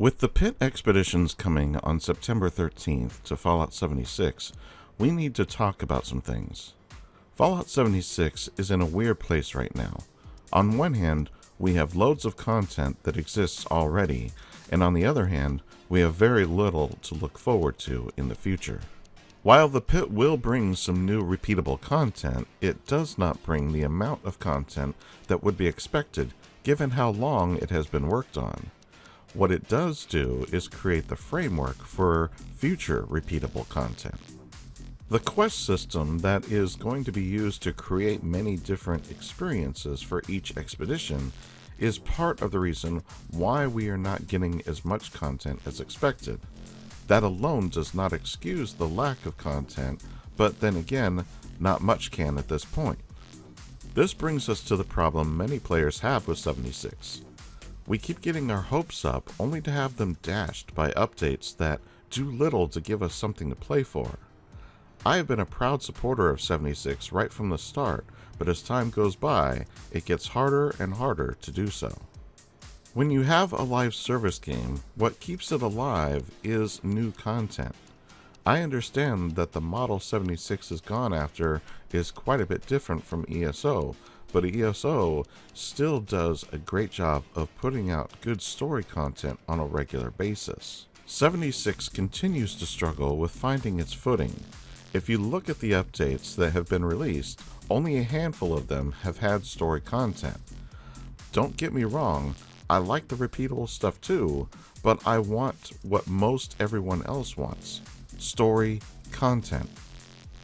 With the Pitt Expeditions coming on September 13th to Fallout 76, we need to talk about some things. Fallout 76 is in a weird place right now. On one hand, we have loads of content that exists already, and on the other hand, we have very little to look forward to in the future. While the Pit will bring some new repeatable content, it does not bring the amount of content that would be expected given how long it has been worked on. What it does do is create the framework for future repeatable content. The quest system that is going to be used to create many different experiences for each expedition is part of the reason why we are not getting as much content as expected. That alone does not excuse the lack of content, but then again, not much can at this point. This brings us to the problem many players have with 76. We keep getting our hopes up only to have them dashed by updates that do little to give us something to play for. I have been a proud supporter of 76 right from the start, but as time goes by, it gets harder and harder to do so. When you have a live service game, what keeps it alive is new content. I understand that the model 76 has gone after is quite a bit different from ESO, but ESO still does a great job of putting out good story content on a regular basis. 76 continues to struggle with finding its footing. If you look at the updates that have been released, only a handful of them have had story content. Don't get me wrong, I like the repeatable stuff too, but I want what most everyone else wants: story content.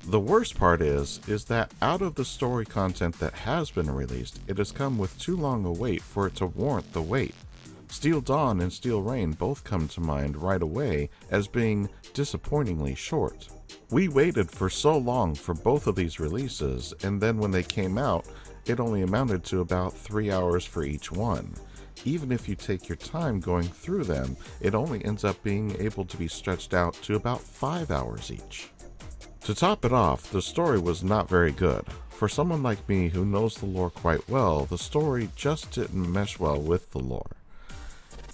The worst part is that out of the story content that has been released, it has come with too long a wait for it to warrant the wait. Steel Dawn and Steel Rain both come to mind right away as being disappointingly short. We waited for so long for both of these releases, and then when they came out, it only amounted to about 3 hours for each one. Even if you take your time going through them, it only ends up being able to be stretched out to about 5 hours each. To top it off, the story was not very good. For someone like me who knows the lore quite well, the story just didn't mesh well with the lore.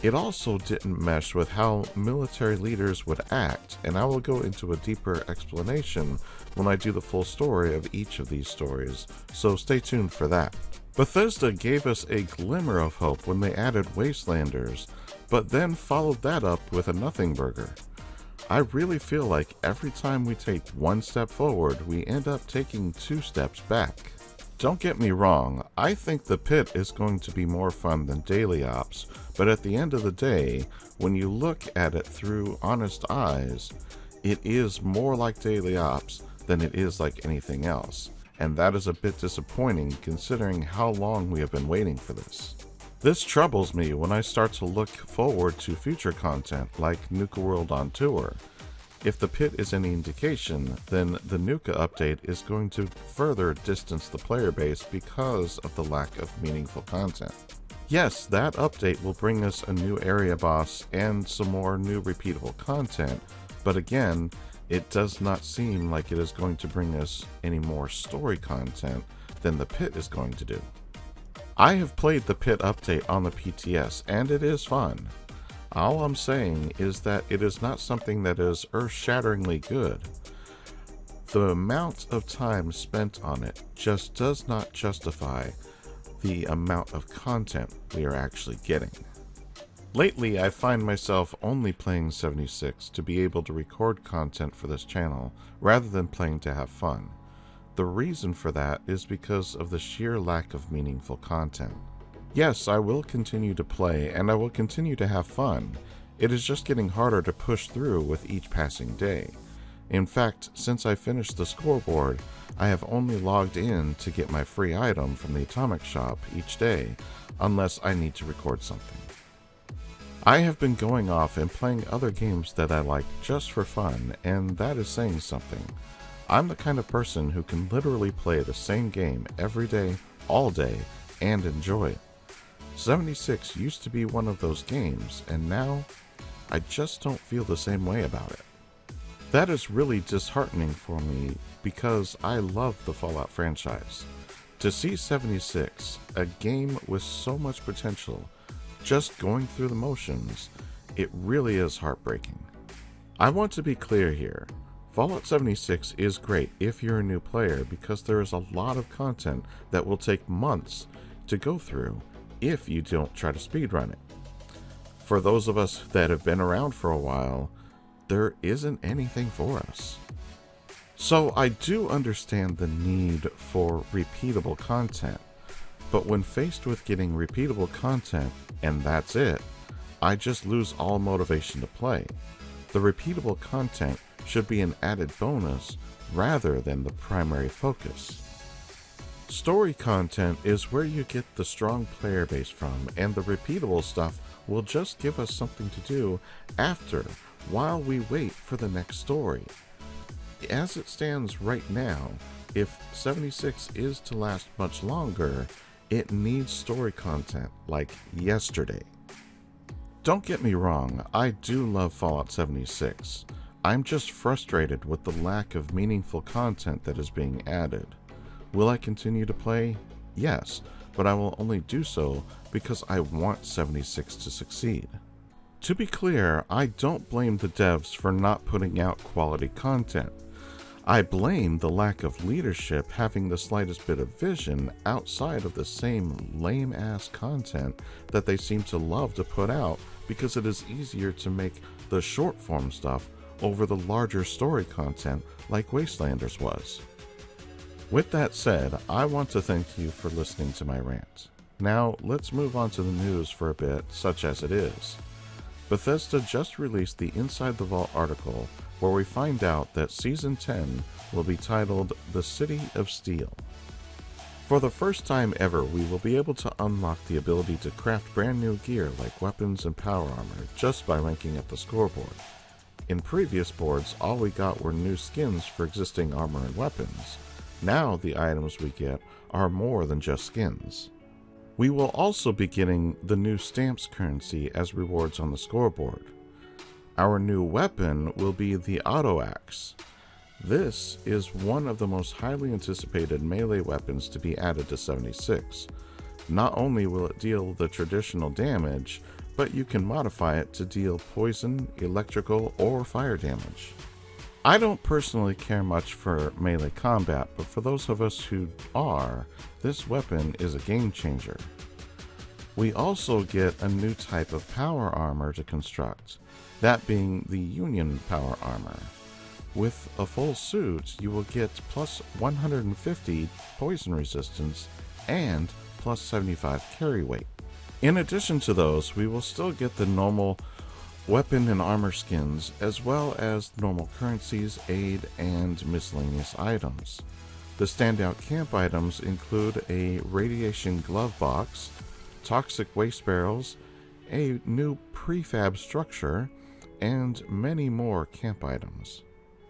It also didn't mesh with how military leaders would act, and I will go into a deeper explanation when I do the full story of each of these stories, so stay tuned for that. Bethesda gave us a glimmer of hope when they added Wastelanders, but then followed that up with a nothing burger. I really feel like every time we take one step forward, we end up taking 2 steps back. Don't get me wrong, I think the Pit is going to be more fun than Daily Ops, but at the end of the day, when you look at it through honest eyes, it is more like Daily Ops than it is like anything else, and that is a bit disappointing considering how long we have been waiting for this. This troubles me when I start to look forward to future content like Nuka World on Tour. If the Pit is any indication, then the Nuka update is going to further distance the player base because of the lack of meaningful content. Yes, that update will bring us a new area boss and some more new repeatable content, but again, it does not seem like it is going to bring us any more story content than the Pit is going to do. I have played the Pit update on the PTS, and it is fun. All I'm saying is that it is not something that is earth-shatteringly good. The amount of time spent on it just does not justify the amount of content we are actually getting. Lately, I find myself only playing 76 to be able to record content for this channel, rather than playing to have fun. The reason for that is because of the sheer lack of meaningful content. Yes, I will continue to play, and I will continue to have fun. It is just getting harder to push through with each passing day. In fact, since I finished the scoreboard, I have only logged in to get my free item from the Atomic Shop each day, unless I need to record something. I have been going off and playing other games that I like just for fun, and that is saying something. I'm the kind of person who can literally play the same game every day, all day, and enjoy it. 76 used to be one of those games, and now I just don't feel the same way about it. That is really disheartening for me because I love the Fallout franchise. To see 76, a game with so much potential, just going through the motions, It really is heartbreaking. I want to be clear here. Fallout 76 is great if you're a new player because there is a lot of content that will take months to go through if you don't try to speedrun it. For those of us that have been around for a while, there isn't anything for us. So I do understand the need for repeatable content, but when faced with getting repeatable content and that's it, I just lose all motivation to play. The repeatable content should be an added bonus rather than the primary focus. Story content is where you get the strong player base from, and the repeatable stuff will just give us something to do after, while we wait for the next story. As it stands right now, if 76 is to last much longer, it needs story content like yesterday. Don't get me wrong, I do love Fallout 76. I'm just frustrated with the lack of meaningful content that is being added. Will I continue to play? Yes, but I will only do so because I want 76 to succeed. To be clear, I don't blame the devs for not putting out quality content. I blame the lack of leadership having the slightest bit of vision outside of the same lame-ass content that they seem to love to put out because it is easier to make the short-form stuff over the larger story content like Wastelanders was. With that said, I want to thank you for listening to my rant. Now, let's move on to the news for a bit, such as it is. Bethesda just released the Inside the Vault article where we find out that Season 10 will be titled The City of Steel. For the first time ever, we will be able to unlock the ability to craft brand new gear like weapons and power armor just by ranking up the scoreboard. In previous boards, all we got were new skins for existing armor and weapons. Now the items we get are more than just skins. We will also be getting the new stamps currency as rewards on the scoreboard. Our new weapon will be the Auto Axe. This is one of the most highly anticipated melee weapons to be added to 76. Not only will it deal the traditional damage, but you can modify it to deal poison, electrical, or fire damage. I don't personally care much for melee combat, but for those of us who are, this weapon is a game changer. We also get a new type of power armor to construct, that being the Union power armor. With a full suit, you will get plus 150 poison resistance and plus 75 carry weight. In addition to those, we will still get the normal weapon and armor skins, as well as normal currencies, aid, and miscellaneous items. The standout camp items include a radiation glove box, toxic waste barrels, a new prefab structure, and many more camp items.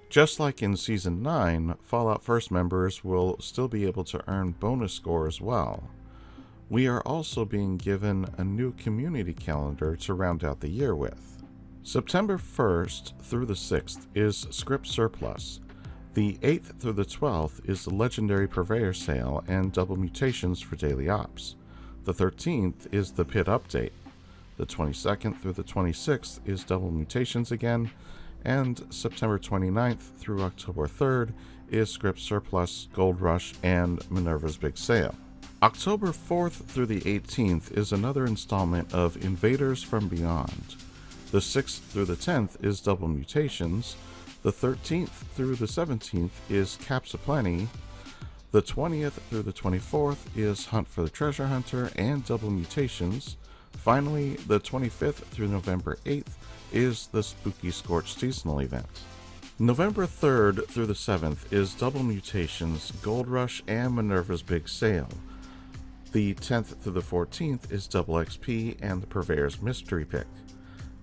Just like in Season 9, Fallout First members will still be able to earn bonus score as well. We are also being given a new community calendar to round out the year with. September 1st through the 6th is Script Surplus. The 8th through the 12th is the Legendary Purveyor Sale and Double Mutations for Daily Ops. The 13th is the Pitt Update. The 22nd through the 26th is Double Mutations again, and September 29th through October 3rd is Script Surplus, Gold Rush, and Minerva's Big Sale. October 4th through the 18th is another installment of Invaders from Beyond. The 6th through the 10th is Double Mutations. The 13th through the 17th is Caps Aplenty. The 20th through the 24th is Hunt for the Treasure Hunter and Double Mutations. Finally, the 25th through November 8th is the Spooky Scorched seasonal event. November 3rd through the 7th is Double Mutations, Gold Rush, and Minerva's Big Sale. The 10th through the 14th is Double XP and the Purveyor's Mystery Pick.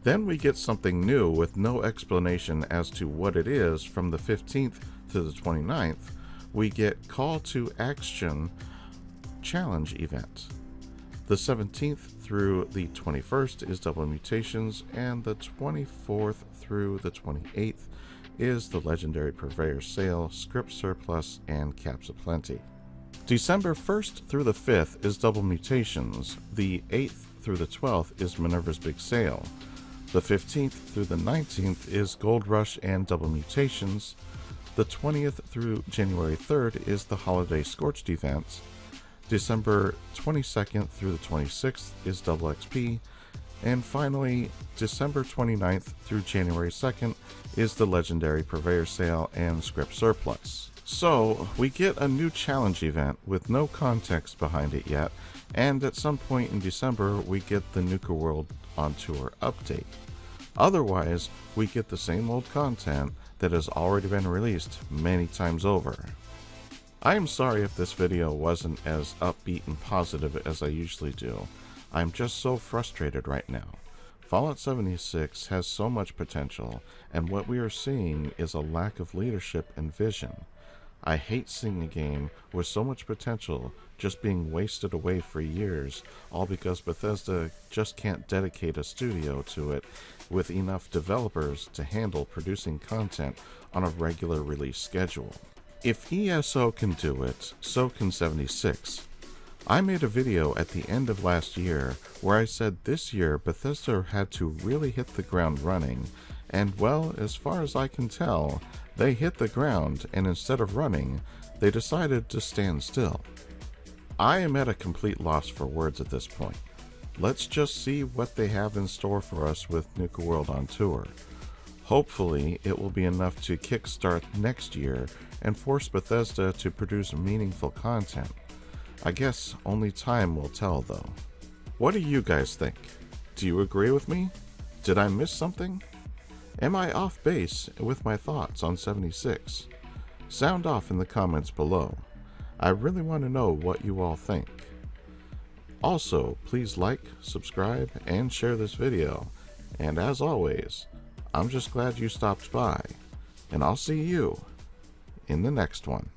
Then we get something new with no explanation as to what it is from the 15th to the 29th. We get Call to Action Challenge event. The 17th through the 21st is Double Mutations, and the 24th through the 28th is the Legendary Purveyor Sale, Script Surplus, and Caps Aplenty. December 1st through the 5th is Double Mutations. The 8th through the 12th is Minerva's Big Sale. The 15th through the 19th is Gold Rush and Double Mutations. The 20th through January 3rd is the Holiday Scorched event. December 22nd through the 26th is Double XP. And finally, December 29th through January 2nd is the Legendary Purveyor Sale and Script Surplus. So, we get a new challenge event with no context behind it yet, and at some point in December we get the Nuka World on Tour update. Otherwise, we get the same old content that has already been released many times over. I am sorry if this video wasn't as upbeat and positive as I usually do. I'm just so frustrated right now. Fallout 76 has so much potential, and what we are seeing is a lack of leadership and vision. I hate seeing a game with so much potential just being wasted away for years, all because Bethesda just can't dedicate a studio to it with enough developers to handle producing content on a regular release schedule. If ESO can do it, so can 76. I made a video at the end of last year where I said this year Bethesda had to really hit the ground running, and well, as far as I can tell, they hit the ground, and instead of running, they decided to stand still. I am at a complete loss for words at this point. Let's just see what they have in store for us with Nuka World on Tour. Hopefully, it will be enough to kickstart next year and force Bethesda to produce meaningful content. I guess only time will tell, though. What do you guys think? Do you agree with me? Did I miss something? Am I off base with my thoughts on 76? Sound off in the comments below. I really want to know what you all think. Also, please like, subscribe, and share this video. And as always, I'm just glad you stopped by, and I'll see you in the next one.